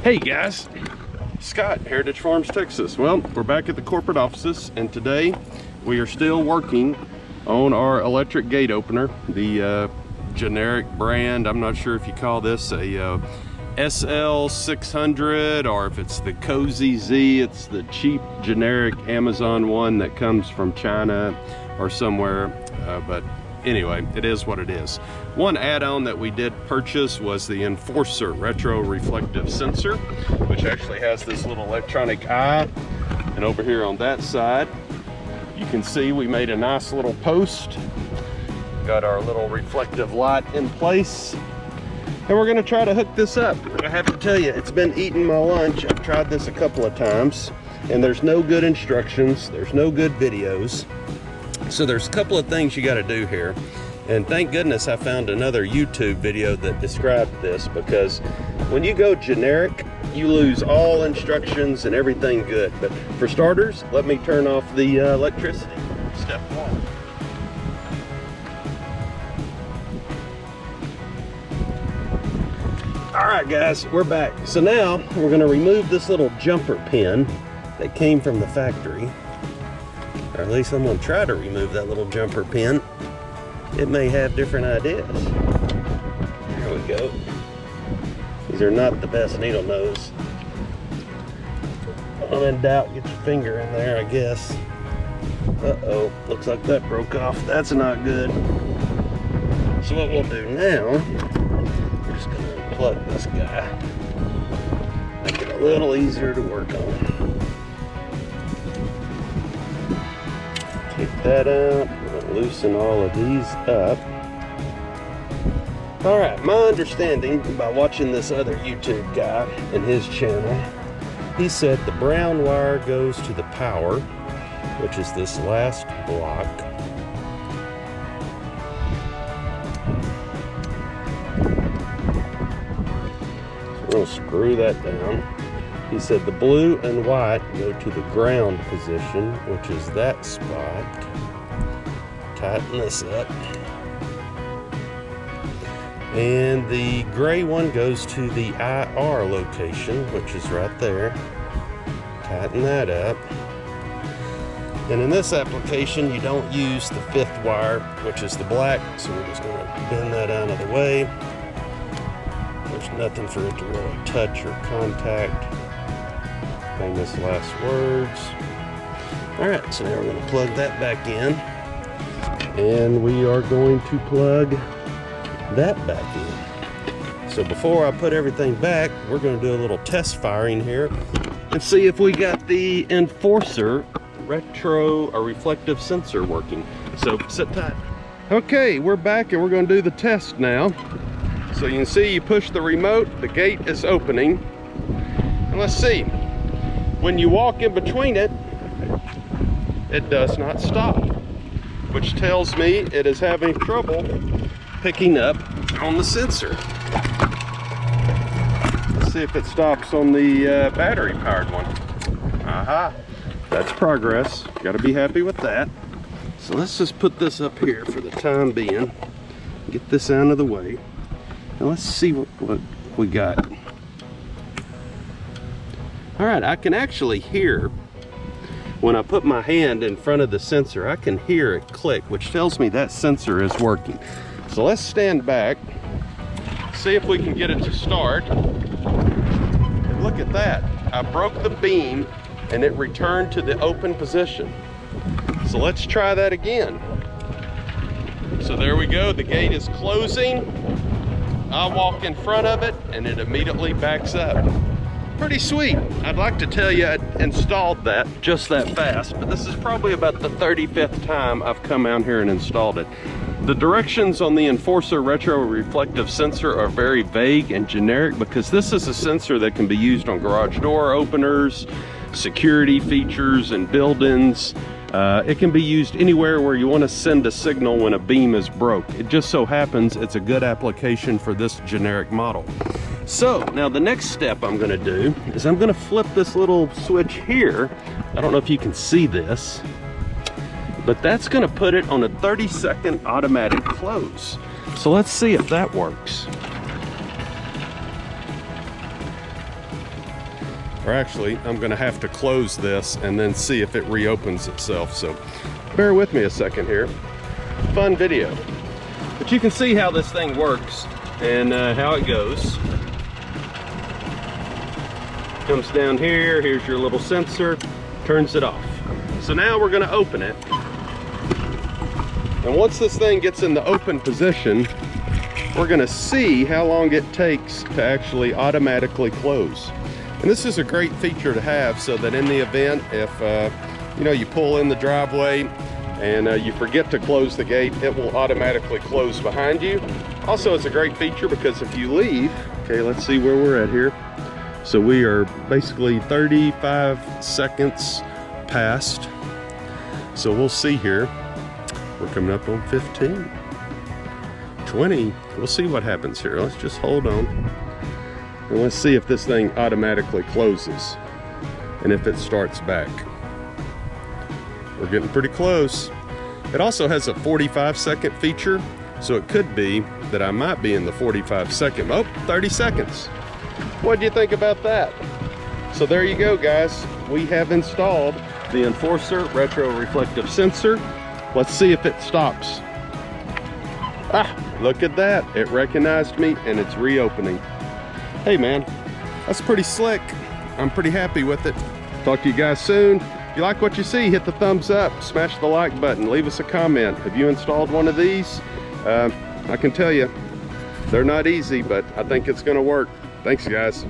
Hey guys, Scott, Heritage Farms, Texas. Well, we're back at the corporate offices, and today we are still working on our electric gate opener, the generic brand. I'm not sure if you call this a SL600 or if it's the Cozy Z. It's the cheap generic Amazon one that comes from China or somewhere, but anyway, it is what it is. One add-on that we did purchase was the Enforcer retro reflective sensor, which actually has this little electronic eye. And over here on that side, you can see we made a nice little post. Got our little reflective light in place. And we're gonna try to hook this up. I have to tell you, it's been eating my lunch. I've tried this a couple of times, and there's no good instructions, there's no good videos. So there's a couple of things you got to do here, and thank goodness I found another YouTube video that described this, because when you go generic, you lose all instructions and everything good. But for starters, let me turn off the electricity. Step one. All right guys, we're back. So now we're going to remove this little jumper pin that came from the factory. Or at least I'm going to try to remove that little jumper pin. It may have different ideas. There we go. These are not the best needle nose. When in doubt, get your finger in there, I guess. Uh-oh, looks like that broke off. That's not good. So what we'll do now, we're just going to unplug this guy. Make it a little easier to work on. Take that out, we're gonna loosen all of these up. All right, my understanding by watching this other YouTube guy and his channel, he said the brown wire goes to the power, which is this last block. So we're gonna screw that down. He said the blue and white go to the ground position, which is that spot. Tighten this up. And the gray one goes to the IR location, which is right there. Tighten that up. And in this application, you don't use the 5th wire, which is the black, so we're just going to bend that out of the way. There's nothing for it to really touch or contact. Famous last words. All right, so now we're going to plug that back in, and we are going to plug that back in. So before I put everything back, we're going to do a little test firing here and see if we got the Enforcer retro or reflective sensor working. So sit tight. Okay, we're back and we're going to do the test now. So you can see you push the remote, the gate is opening, and let's see. When you walk in between it, it does not stop, which tells me it is having trouble picking up on the sensor. Let's see if it stops on the battery powered one. Aha, that's progress. Got to be happy with that. So let's just put this up here for the time being. Get this out of the way. And let's see what we got. All right, I can actually hear, when I put my hand in front of the sensor, I can hear it click, which tells me that sensor is working. So let's stand back, see if we can get it to start. And look at that, I broke the beam and it returned to the open position. So let's try that again. So there we go, the gate is closing. I walk in front of it and it immediately backs up. Pretty sweet. I'd like to tell you I installed that just that fast, but this is probably about the 35th time I've come out here and installed it. The directions on the Enforcer retro reflective sensor are very vague and generic, because this is a sensor that can be used on garage door openers, security features in buildings. It can be used anywhere where you want to send a signal when a beam is broke. It just so happens it's a good application for this generic model. So now the next step I'm going to do is I'm going to flip this little switch here. I don't know if you can see this, but that's going to put it on a 30-second automatic close. So let's see if that works. Or actually, I'm gonna have to close this and then see if it reopens itself. So bear with me a second here. Fun video. But you can see how this thing works and how it goes. Comes down here, here's your little sensor, turns it off. So now we're gonna open it. And once this thing gets in the open position, we're gonna see how long it takes to actually automatically close. And this is a great feature to have so that in the event, if you know, you pull in the driveway and you forget to close the gate, it will automatically close behind you. Also, it's a great feature because if you leave, okay, let's see where we're at here. So we are basically 35 seconds past. So we'll see here. We're coming up on 15, 20. We'll see what happens here. Let's just hold on. And let's see if this thing automatically closes and if it starts back. We're getting pretty close. It also has a 45-second feature. So it could be that I might be in the 45-second, 30 seconds. What do you think about that? So there you go, guys. We have installed the Enforcer retro reflective sensor. Let's see if it stops. Ah, look at that. It recognized me and it's reopening. Hey man, that's pretty slick. I'm pretty happy with it. Talk to you guys soon. If you like what you see, hit the thumbs up, smash the like button, leave us a comment. Have you installed one of these? I can tell you, they're not easy, but I think it's gonna work. Thanks, guys.